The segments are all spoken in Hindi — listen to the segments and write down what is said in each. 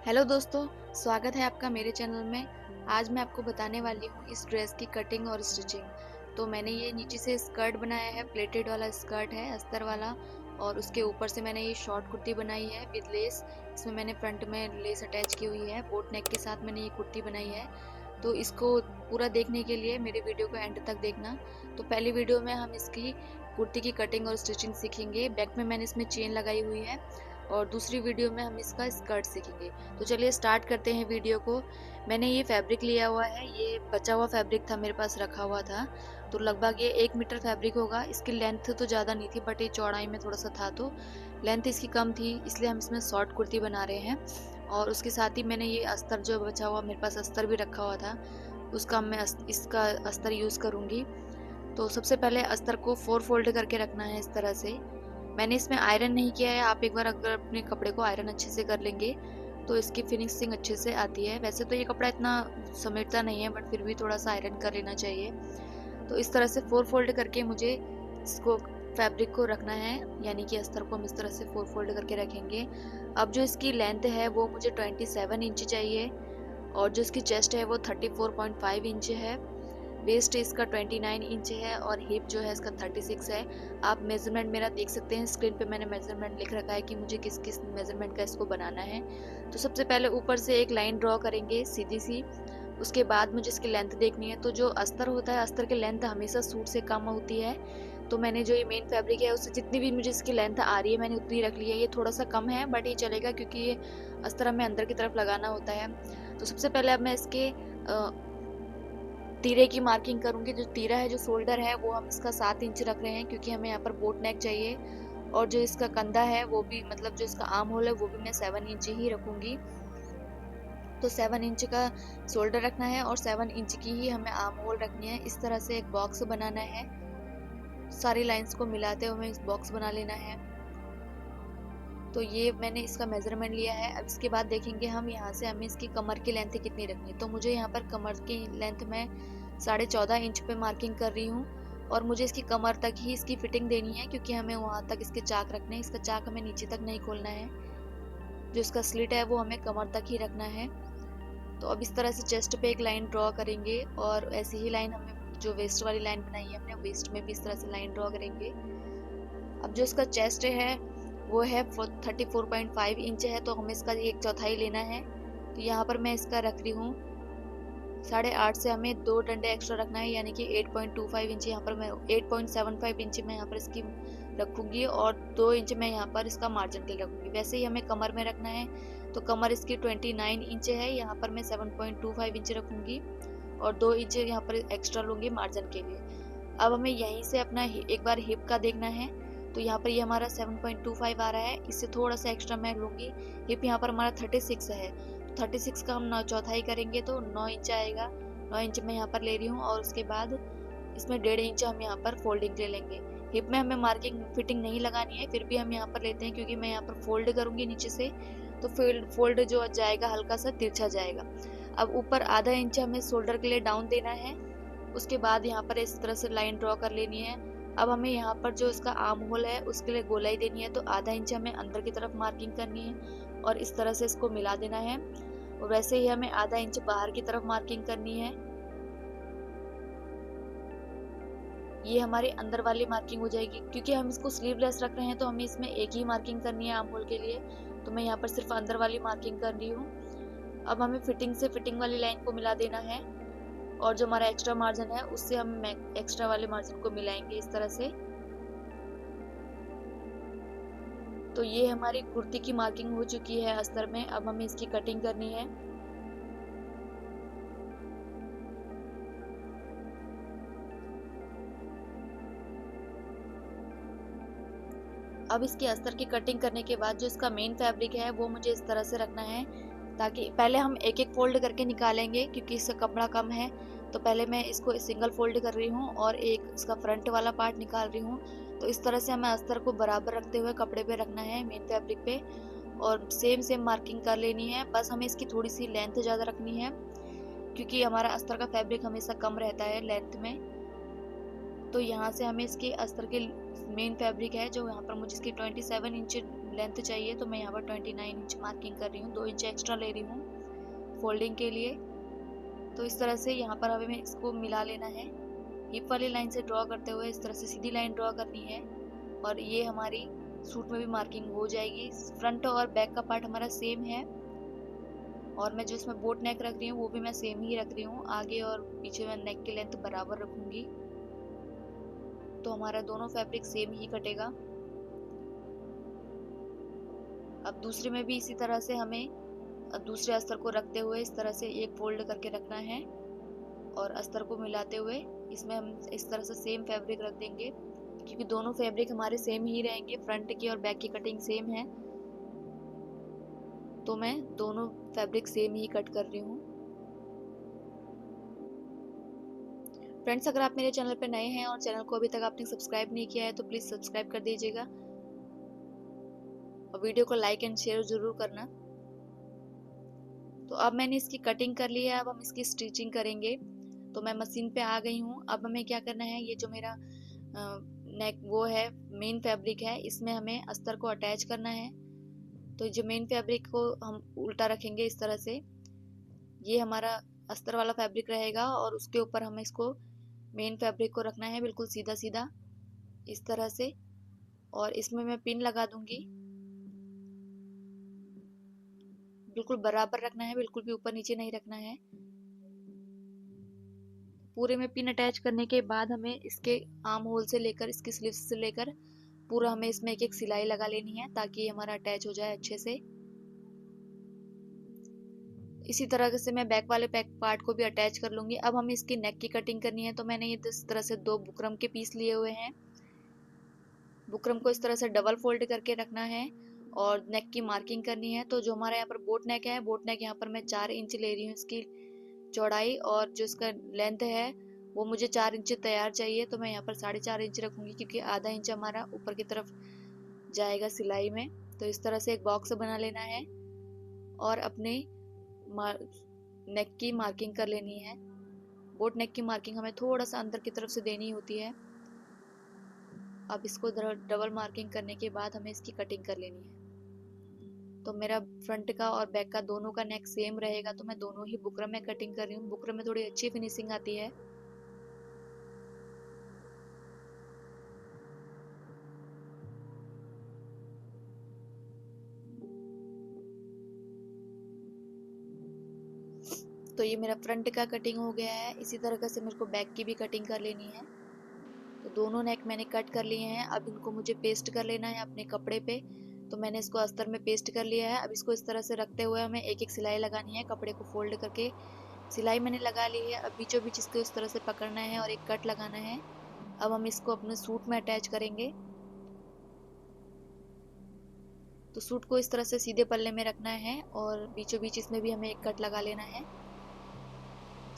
हेलो दोस्तों, स्वागत है आपका मेरे चैनल में। आज मैं आपको बताने वाली हूँ इस ड्रेस की कटिंग और स्टिचिंग। तो मैंने ये नीचे से स्कर्ट बनाया है, प्लेटेड वाला स्कर्ट है अस्तर वाला। और उसके ऊपर से मैंने ये शॉर्ट कुर्ती बनाई है विद लेस। इसमें मैंने फ्रंट में लेस अटैच की हुई है, बोट नेक के साथ मैंने ये कुर्ती बनाई है। तो इसको पूरा देखने के लिए मेरे वीडियो को एंड तक देखना। तो पहली वीडियो में हम इसकी कुर्ती की कटिंग और स्टिचिंग सीखेंगे। बैक में मैंने इसमें चेन लगाई हुई है और दूसरी वीडियो में हम इसका स्कर्ट सीखेंगे। तो चलिए स्टार्ट करते हैं वीडियो को। मैंने ये फैब्रिक लिया हुआ है, ये बचा हुआ फैब्रिक था, मेरे पास रखा हुआ था। तो लगभग ये 1 मीटर फैब्रिक होगा। इसकी लेंथ तो ज़्यादा नहीं थी, बट ये चौड़ाई में थोड़ा सा था, तो लेंथ इसकी कम थी, इसलिए हम इसमें शॉर्ट कुर्ती बना रहे हैं। और उसके साथ ही मैंने ये अस्तर जो बचा हुआ, मेरे पास अस्तर भी रखा हुआ था, उसका मैं इसका अस्तर यूज़ करूँगी। तो सबसे पहले अस्तर को 4 फोल्ड करके रखना है इस तरह से। मैंने इसमें आयरन नहीं किया है। आप एक बार अगर अपने कपड़े को आयरन अच्छे से कर लेंगे तो इसकी फिनिशिंग अच्छे से आती है। वैसे तो ये कपड़ा इतना समेटता नहीं है, बट फिर भी थोड़ा सा आयरन कर लेना चाहिए। तो इस तरह से 4 फोल्ड करके मुझे इसको फैब्रिक को रखना है, यानी कि अस्तर को हम इस तरह से 4 फोल्ड करके रखेंगे। अब जो इसकी लेंथ है वो मुझे 27 इंच चाहिए, और जो इसकी चेस्ट है वो 34.5 इंच है। वेस्ट इसका 29 इंच है और हिप जो है इसका 36 है। आप मेजरमेंट मेरा देख सकते हैं, स्क्रीन पे मैंने मेजरमेंट लिख रखा है कि मुझे किस किस मेजरमेंट का इसको बनाना है। तो सबसे पहले ऊपर से एक लाइन ड्रॉ करेंगे सीधी सी। उसके बाद मुझे इसकी लेंथ देखनी है। तो जो अस्तर होता है, अस्तर की लेंथ हमेशा सूट से कम होती है। तो मैंने जो ये मेन फैब्रिक है उससे जितनी भी मुझे इसकी लेंथ आ रही है मैंने उतनी रख ली है। ये थोड़ा सा कम है बट ये चलेगा, क्योंकि ये अस्तर हमें अंदर की तरफ लगाना होता है। तो सबसे पहले अब मैं इसके तीरे की मार्किंग करूंगी। जो तीरा है, जो शोल्डर है, वो हम इसका 7 इंच रख रहे हैं, क्योंकि हमें यहाँ पर बोट नेक चाहिए। और जो इसका कंधा है वो भी, मतलब जो इसका आर्म होल है वो भी मैं 7 इंच ही रखूंगी। तो 7 इंच का शोल्डर रखना है और 7 इंच की ही हमें आर्म होल रखनी है। इस तरह से एक बॉक्स बनाना है, सारी लाइंस को मिलाते हुए हमें इस बॉक्स बना लेना है। तो ये मैंने इसका मेजरमेंट लिया है। अब इसके बाद देखेंगे हम यहाँ से हमें इसकी कमर की लेंथ कितनी रखनी है। तो मुझे यहाँ पर कमर की लेंथ में 14.5 इंच पे मार्किंग कर रही हूँ, और मुझे इसकी कमर तक ही इसकी फिटिंग देनी है, क्योंकि हमें वहाँ तक इसके चाक रखने हैं। इसका चाक हमें नीचे तक नहीं खोलना है, जो इसका स्लिट है वो हमें कमर तक ही रखना है। तो अब इस तरह से चेस्ट पे एक लाइन ड्रॉ करेंगे, और ऐसी ही लाइन हमें जो वेस्ट वाली लाइन बनाई है हमने, वेस्ट में भी इस तरह से लाइन ड्रॉ करेंगे। अब जो इसका चेस्ट है वो है 34.5 इंच है, तो हमें इसका 1/4 लेना है। तो यहाँ पर मैं इसका रख रही हूँ 8.5 से हमें 2 डंडे एक्स्ट्रा रखना है, यानी कि 8.25 इंच। यहाँ पर मैं 8.75 इंच में यहाँ पर इसकी रखूँगी, और 2 इंच में यहाँ पर इसका मार्जिन के लिए रखूँगी। वैसे ही हमें कमर में रखना है। तो कमर इसकी 29 इंच है, यहाँ पर मैं 7.25 इंच रखूँगी, और 2 इंच यहाँ पर एक्स्ट्रा लूँगी मार्जिन के लिए। अब हमें यहीं से अपना एक बार हिप का देखना है। तो यहाँ पर ये हमारा 7.25 आ रहा है, इससे थोड़ा सा एक्स्ट्रा मैं लूँगी। हिप यहाँ पर हमारा 36 है, 36 का हम 9/4 करेंगे तो 9 इंच आएगा। 9 इंच मैं यहाँ पर ले रही हूँ, और उसके बाद इसमें 1.5 इंच हम यहाँ पर फोल्डिंग ले लेंगे। हिप में हमें मार्किंग फिटिंग नहीं लगानी है, फिर भी हम यहाँ पर लेते हैं, क्योंकि मैं यहाँ पर फोल्ड करूँगी नीचे से, तो फोल्ड जो जाएगा हल्का सा तिरछा जाएगा। अब ऊपर आधा इंच हमें शोल्डर के लिए डाउन देना है। उसके बाद यहाँ पर इस तरह से लाइन ड्रॉ कर लेनी है। अब हमें यहाँ पर जो इसका आर्म होल है उसके लिए गोलाई देनी है, तो आधा इंच हमें अंदर की तरफ मार्किंग करनी है और इस तरह से इसको मिला देना है। और वैसे ही हमें आधा इंच बाहर की तरफ मार्किंग करनी है। ये हमारी अंदर वाली मार्किंग हो जाएगी। क्योंकि हम इसको स्लीवलेस रख रहे हैं तो हमें इसमें एक ही मार्किंग करनी है आर्म होल के लिए, तो मैं यहाँ पर सिर्फ अंदर वाली मार्किंग कर रही हूँ। अब हमें फिटिंग से फिटिंग वाली लाइन को मिला देना है, और जो हमारा एक्स्ट्रा मार्जिन है उससे हम एक्स्ट्रा वाले मार्जिन को मिलाएंगे इस तरह से। तो ये हमारी कुर्ती की मार्किंग हो चुकी है अस्तर में। अब हमें इसकी कटिंग करनी है। अब इसकी अस्तर की कटिंग करने के बाद जो इसका मेन फैब्रिक है वो मुझे इस तरह से रखना है, ताकि पहले हम एक एक फोल्ड करके निकालेंगे, क्योंकि इसका कपड़ा कम है। तो पहले मैं इसको सिंगल फोल्ड कर रही हूँ और एक इसका फ्रंट वाला पार्ट निकाल रही हूँ। तो इस तरह से हमें अस्तर को बराबर रखते हुए कपड़े पे रखना है, मेन फैब्रिक पे, और सेम सेम मार्किंग कर लेनी है। बस हमें इसकी थोड़ी सी लेंथ ज़्यादा रखनी है, क्योंकि हमारा अस्तर का फैब्रिक हमेशा कम रहता है लेंथ में। तो यहाँ से हमें इसके अस्तर के मेन फैब्रिक है, जो यहाँ पर मुझे इसकी 27 इंच लेंथ चाहिए, तो मैं यहाँ पर 29 इंच मार्किंग कर रही हूँ, 2 इंच एक्स्ट्रा ले रही हूँ फोल्डिंग के लिए। तो इस तरह से यहाँ पर हमें इसको मिला लेना है। हिप वाली लाइन से ड्रॉ करते हुए इस तरह से सीधी लाइन ड्रॉ करनी है, और ये हमारी सूट में भी मार्किंग हो जाएगी। फ्रंट और बैक का पार्ट हमारा सेम है, और मैं जो इसमें बोट नेक रख रही हूँ वो भी मैं सेम ही रख रही हूँ। आगे और पीछे मैं नेक की लेंथ बराबर रखूंगी, तो हमारा दोनों फैब्रिक सेम ही कटेगा। अब दूसरे में भी इसी तरह से हमें दूसरे अस्तर को रखते हुए इस तरह से एक फोल्ड करके रखना है, और अस्तर को मिलाते हुए इसमें हम इस तरह से सेम फैब्रिक रख देंगे, क्योंकि दोनों फैब्रिक हमारे सेम ही रहेंगे, फ्रंट की और बैक की कटिंग सेम है, तो मैं दोनों फैब्रिक सेम ही कट कर रही हूँ। फ्रेंड्स, अगर आप मेरे चैनल पर नए हैं और चैनल को अभी तक आपने सब्सक्राइब नहीं किया है तो प्लीज सब्सक्राइब कर दीजिएगा, और वीडियो को लाइक एंड शेयर जरूर करना। तो अब मैंने इसकी कटिंग कर ली है, अब हम इसकी स्टिचिंग करेंगे। तो मैं मशीन पे आ गई हूँ। अब हमें क्या करना है, ये जो मेरा नेक वो है, मेन फैब्रिक है, इसमें हमें अस्तर को अटैच करना है। तो जो मेन फैब्रिक को हम उल्टा रखेंगे इस तरह से, ये हमारा अस्तर वाला फैब्रिक रहेगा, और उसके ऊपर हमें इसको मेन फैब्रिक को रखना है बिल्कुल सीधा सीधा इस तरह से, और इसमें मैं पिन लगा दूंगी। बिल्कुल बराबर रखना है, बिल्कुल भी ऊपर नीचे नहीं रखना है। पूरे में पिन अटैच करने के बाद हमें इसके आर्म होल से लेकर इसकी स्लीव्स से लेकर पूरा हमें इसमें एक एक सिलाई लगा लेनी है, ताकि हमारा अटैच हो जाए अच्छे से। इसी तरह से मैं बैक वाले पार्ट को भी अटैच कर लूंगी। अब हमें इसकी नेक की कटिंग करनी है, तो मैंने ये इस तरह से 2 बुकरम के पीस लिए हुए हैं। बुकरम को इस तरह से डबल फोल्ड करके रखना है, और नेक की मार्किंग करनी है। तो जो हमारा यहाँ पर बोट नेक है, बोट नेक यहाँ पर मैं 4 इंच ले रही हूँ इसकी चौड़ाई, और जो इसका लेंथ है वो मुझे 4 इंच तैयार चाहिए, तो मैं यहाँ पर 4.5 इंच रखूंगी, क्योंकि आधा इंच हमारा ऊपर की तरफ जाएगा सिलाई में। तो इस तरह से एक बॉक्स बना लेना है, और अपने नेक की मार्किंग कर लेनी है। बोट नेक की मार्किंग हमें थोड़ा सा अंदर की तरफ से देनी होती है। अब इसको डबल मार्किंग करने के बाद हमें इसकी कटिंग कर लेनी है। तो मेरा फ्रंट का और बैक का दोनों का नेक सेम रहेगा, तो मैं दोनों ही बुकरम में कटिंग कर रही हूँ। बुकरम में थोड़ी अच्छी फिनिशिंग आती है। तो ये मेरा फ्रंट का कटिंग हो गया है। इसी तरह से मेरे को बैक की भी कटिंग कर लेनी है। तो दोनों नेक मैंने कट कर लिए हैं। अब इनको मुझे पेस्ट कर लेना है अपने कपड़े पे। तो मैंने इसको अस्तर में पेस्ट कर लिया है। अब इसको इस तरह से रखते हुए हमें एक एक सिलाई लगानी है। कपड़े को फोल्ड करके सिलाई मैंने लगा ली है। अब बीचों बीच इसको इस तरह से पकड़ना है और एक कट लगाना है। अब हम इसको अपने सूट में अटैच करेंगे। तो सूट को इस तरह से सीधे पल्ले में रखना है, और बीचों बीच इसमें भी हमें एक कट लगा लेना है।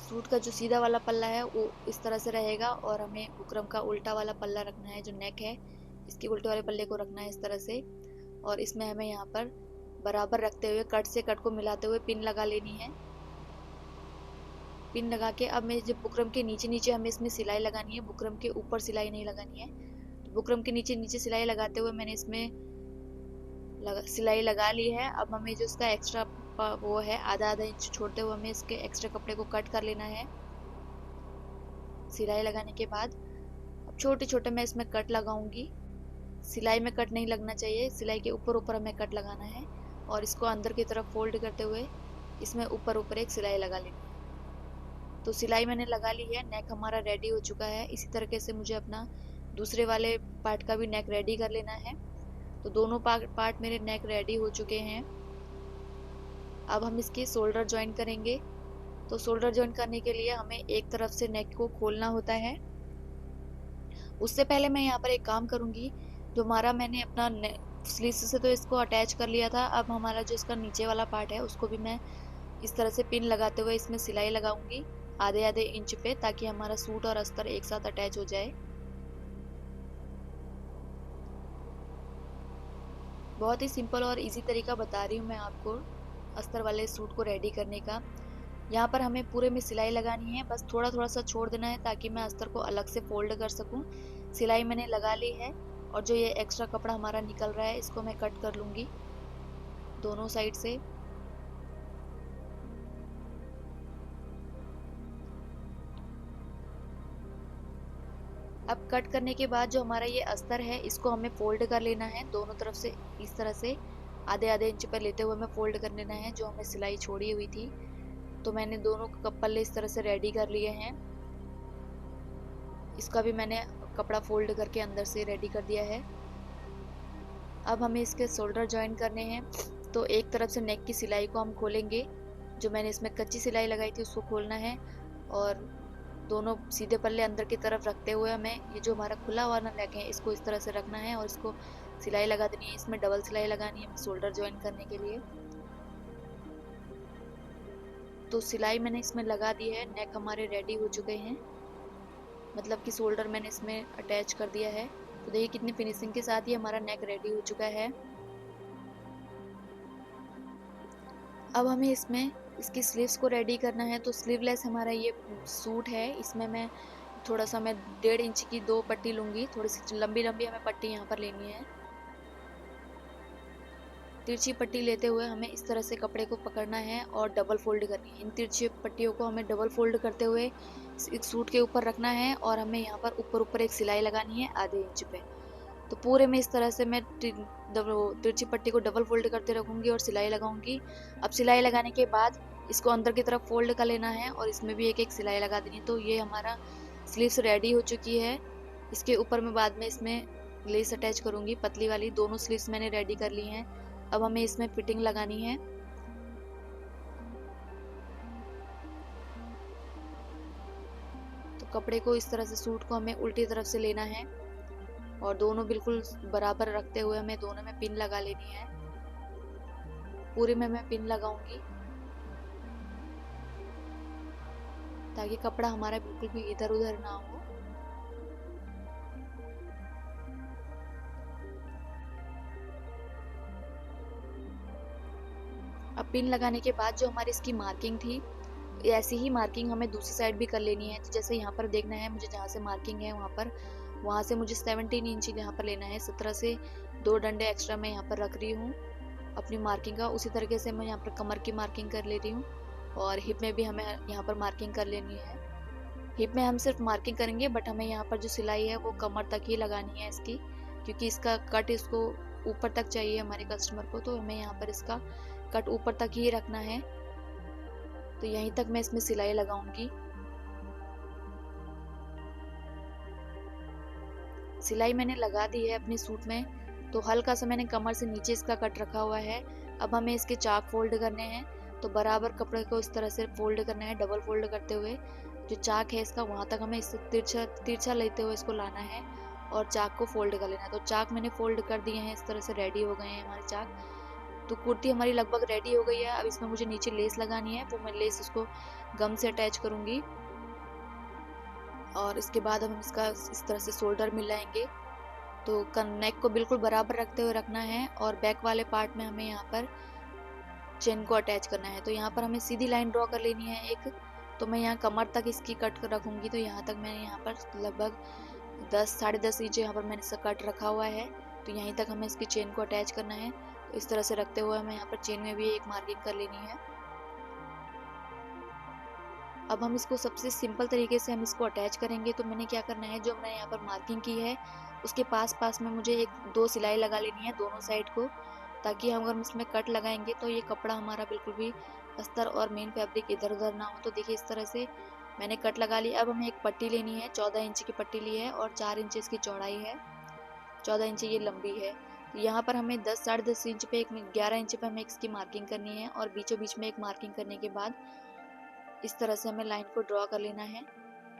सूट का जो सीधा वाला पल्ला है वो इस तरह से रहेगा, और हमें बुकरम का उल्टा वाला पल्ला रखना है। जो नेक है इसके उल्टे वाले पल्ले को रखना है इस तरह से, और इसमें हमें यहाँ पर बराबर रखते हुए कट से कट को मिलाते हुए पिन लगा लेनी है। पिन लगा के अब मैं जब बुकरम के नीचे नीचे हमें इसमें सिलाई लगानी है, बुकरम के ऊपर सिलाई नहीं लगानी है। तो बुकरम के नीचे नीचे सिलाई लगाते हुए मैंने इसमें सिलाई लगा ली है। अब हमें जो इसका एक्स्ट्रा वो है आधा आधा इंच छोड़ते हुए हमें इसके एक्स्ट्रा कपड़े को कट कर लेना है। सिलाई लगाने के बाद अब छोटे छोटे मैं इसमें कट लगाऊंगी। सिलाई में कट नहीं लगना चाहिए, सिलाई के ऊपर ऊपर हमें कट लगाना है, और इसको अंदर की तरफ फोल्ड करते हुए इसमें ऊपर ऊपर एक सिलाई लगा लेनी है। तो सिलाई मैंने लगा ली है। नेक हमारा रेडी हो चुका है। इसी तरीके से मुझे अपना दूसरे वाले पार्ट का भी नेक रेडी कर लेना है। तो दोनों पार्ट मेरे नेक रेडी हो चुके हैं। अब हम इसके शोल्डर ज्वाइन करेंगे। तो शोल्डर ज्वाइन करने के लिए हमें एक तरफ से नेक को खोलना होता है। उससे पहले मैं यहाँ पर एक काम करूंगी। जो हमारा मैंने अपना स्लीव्स से तो इसको अटैच कर लिया था, अब हमारा जो इसका नीचे वाला पार्ट है उसको भी मैं इस तरह से पिन लगाते हुए इसमें सिलाई लगाऊंगी आधे आधे इंच पे, ताकि हमारा सूट और अस्तर एक साथ अटैच हो जाए। बहुत ही सिंपल और इजी तरीका बता रही हूँ मैं आपको अस्तर वाले सूट को रेडी करने का। यहाँ पर हमें पूरे में सिलाई लगानी है, बस थोड़ा थोड़ा सा छोड़ देना है ताकि मैं अस्तर को अलग से फोल्ड कर सकूं। सिलाई मैंने लगा ली है। और जो ये एक्स्ट्रा कपड़ा हमारा निकल रहा है इसको मैं कट कर लूँगी दोनों साइड से। अब कट करने के बाद जो हमारा ये अस्तर है इसको हमें फोल्ड कर लेना है दोनों तरफ से, इस तरह से आधे आधे इंच पर लेते हुए हमें फोल्ड कर लेना है जो हमें सिलाई छोड़ी हुई थी। तो मैंने दोनों पल्ले इस तरह से रेडी कर लिए हैं। इसका भी मैंने कपड़ा फोल्ड करके अंदर से रेडी कर दिया है। अब हमें इसके शोल्डर ज्वाइन करने हैं। तो एक तरफ से नेक की सिलाई को हम खोलेंगे, जो मैंने इसमें कच्ची सिलाई लगाई थी उसको खोलना है, और दोनों सीधे पल्ले अंदर की तरफ रखते हुए हमें ये जो हमारा खुला हुआ ना नेक है इसको इस तरह से रखना है और इसको सिलाई लगा देनी है। इसमें डबल सिलाई लगानी है शोल्डर ज्वाइन करने के लिए। तो सिलाई मैंने इसमें लगा दी है, नेक हमारे रेडी हो चुके हैं, मतलब कि शोल्डर मैंने इसमें अटैच कर दिया है। तो देखिए कितनी फिनिशिंग के साथ ही हमारा नेक रेडी हो चुका है। अब हमें इसमें इसकी स्लीव्स को रेडी करना है। तो स्लीवलेस हमारा ये सूट है, इसमें मैं थोड़ा सा मैं 1.5 इंच की 2 पट्टी लूँगी, थोड़ी सी लंबी लंबी हमें पट्टी यहाँ पर लेनी है। तिरछी पट्टी लेते हुए हमें इस तरह से कपड़े को पकड़ना है और डबल फोल्ड करनी है। इन तिरछी पट्टियों को हमें डबल फोल्ड करते हुए इस सूट के ऊपर रखना है और हमें यहाँ पर ऊपर ऊपर एक सिलाई लगानी है आधे इंच पे। तो पूरे में इस तरह से मैं तिरछी पट्टी को डबल फोल्ड करते रखूँगी और सिलाई लगाऊंगी। अब सिलाई लगाने के बाद इसको अंदर की तरफ फोल्ड कर लेना है और इसमें भी एक एक सिलाई लगा देनी है। तो ये हमारा स्लीव्स रेडी हो चुकी है। इसके ऊपर मैं बाद में इसमें लेस अटैच करूँगी पतली वाली। दोनों स्लीव्स मैंने रेडी कर ली हैं। अब हमें इसमें फिटिंग लगानी है। तो कपड़े को इस तरह से, सूट को हमें उल्टी तरफ से लेना है और दोनों बिल्कुल बराबर रखते हुए हमें दोनों में पिन लगा लेनी है। पूरे में मैं पिन लगाऊंगी ताकि कपड़ा हमारा बिल्कुल भी इधर उधर ना हो। अब पिन लगाने के बाद जो हमारी इसकी मार्किंग थी, ऐसी ही मार्किंग हमें दूसरी साइड भी कर लेनी है। तो जैसे यहाँ पर देखना है मुझे, जहाँ से मार्किंग है वहाँ से मुझे 17 इंच यहाँ पर लेना है। 17 से 2 डंडे एक्स्ट्रा मैं यहाँ पर रख रही हूँ अपनी मार्किंग का। उसी तरीके से मैं यहाँ पर कमर की मार्किंग कर ले रही हूँ और हिप में भी हमें यहाँ पर मार्किंग कर लेनी है। हिप में हम सिर्फ मार्किंग करेंगे, बट हमें यहाँ पर जो सिलाई है वो कमर तक ही लगानी है इसकी, क्योंकि इसका कट इसको ऊपर तक चाहिए हमारे कस्टमर को। तो हमें यहाँ पर इसका कट ऊपर तक ही रखना है। तो यहीं तक मैं इसमें सिलाई लगाऊंगी। सिलाई मैंने लगा दी है अपने सूट में। तो हल्का सा मैंने कमर से नीचे इसका कट रखा हुआ है। अब हमें इसके चाक फोल्ड करने हैं। तो बराबर कपड़े को इस तरह से फोल्ड करना है, डबल फोल्ड करते हुए जो चाक है इसका वहां तक हमें इससे तिरछा तिरछा लेते हुए इसको लाना है और चाक को फोल्ड कर लेना है। तो चाक मैंने फोल्ड कर दिए हैं, इस तरह से रेडी हो गए हैं हमारे चाक। तो कुर्ती हमारी लगभग रेडी हो गई है। अब इसमें मुझे नीचे लेस लगानी है, वो मैं लेस उसको गम से अटैच करूंगी और इसके बाद हम इसका इस तरह से शोल्डर मिलाएंगे। तो नेक को बिल्कुल बराबर रखते हुए रखना है और बैक वाले पार्ट में हमें यहाँ पर चेन को अटैच करना है। तो यहाँ पर हमें सीधी लाइन ड्रॉ कर लेनी है एक। तो मैं यहाँ कमर तक इसकी कट रखूंगी। तो यहाँ तक मैंने यहाँ पर लगभग 10 साढ़े 10 इंच यहाँ पर मैंने इसका कट रखा हुआ है। तो यहीं तक हमें इसकी चेन को अटैच करना है। तो इस तरह से रखते हुए हमें यहाँ पर चेन में भी एक मार्किंग कर लेनी है। अब हम इसको सबसे सिंपल तरीके से हम इसको अटैच करेंगे। तो मैंने क्या करना है, जो मैंने यहाँ पर मार्किंग की है उसके पास पास में मुझे 1-2 सिलाई लगा लेनी है दोनों साइड को, ताकि हम अगर इसमें कट लगाएंगे तो ये कपड़ा हमारा बिल्कुल भी अस्तर और मेन फैब्रिक इधर उधर ना हो। तो देखिए इस तरह से मैंने कट लगा लिया। अब हमें एक पट्टी लेनी है, 14 इंच की पट्टी ली है और 4 इंच इसकी चौड़ाई है, 14 इंच ये लंबी है। तो यहाँ पर हमें 10 साढ़े 10 इंच पे 11 इंच पे हमें इसकी मार्किंग करनी है और बीचों बीच में एक मार्किंग करने के बाद इस तरह से हमें लाइन को ड्रॉ कर लेना है।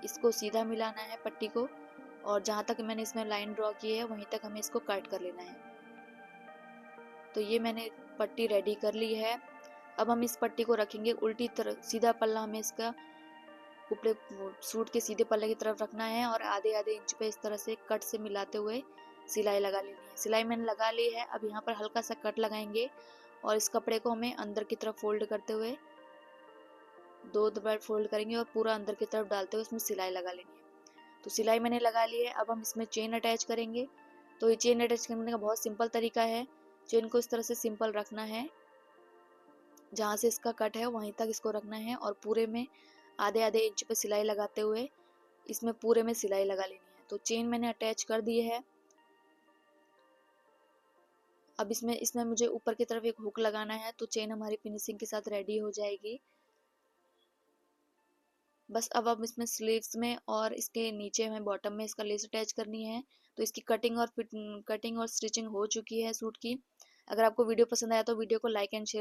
इसको सीधा मिलाना है पट्टी को और जहाँ तक मैंने इसमें लाइन ड्रॉ की है वहीं तक हमें इसको कट कर लेना है। तो ये मैंने पट्टी रेडी कर ली है। अब हम इस पट्टी को रखेंगे उल्टी तरफ, सीधा पल्ला हमें इसका कपड़े सूट के सीधे पल्ले की तरफ रखना है और आधे आधे इंच पे इस तरह से कट से मिलाते हुए सिलाई लगा लेनी है। सिलाई मैंने लगा ली है। अब यहाँ पर हल्का सा कट लगाएंगे और इस कपड़े को हमें अंदर की तरफ फोल्ड करते हुए 2 बार फोल्ड करेंगे और पूरा अंदर की तरफ डालते हुए इसमें सिलाई लगा लेनी है। तो सिलाई मैंने लगा ली है। अब हम इसमें चेन अटैच करेंगे। तो ये चेन अटैच करने का बहुत सिंपल तरीका है। चेन को इस तरह से सिंपल रखना है, जहाँ से इसका कट है वहीं तक इसको रखना है और पूरे में आधे आधे इंच पे सिलाई लगाते हुए इसमें पूरे में सिलाई लगा लेनी है। तो चेन मैंने अटैच कर दी है। अब इसमें इसमें मुझे ऊपर की तरफ एक हुक लगाना है, तो चेन हमारी फिनिशिंग के साथ रेडी हो जाएगी। बस अब इसमें स्लीव्स में और इसके नीचे हमें बॉटम में इसका लेस अटैच करनी है। तो इसकी कटिंग और स्टिचिंग हो चुकी है सूट की। अगर आपको वीडियो पसंद आया तो वीडियो को लाइक एंड शेयर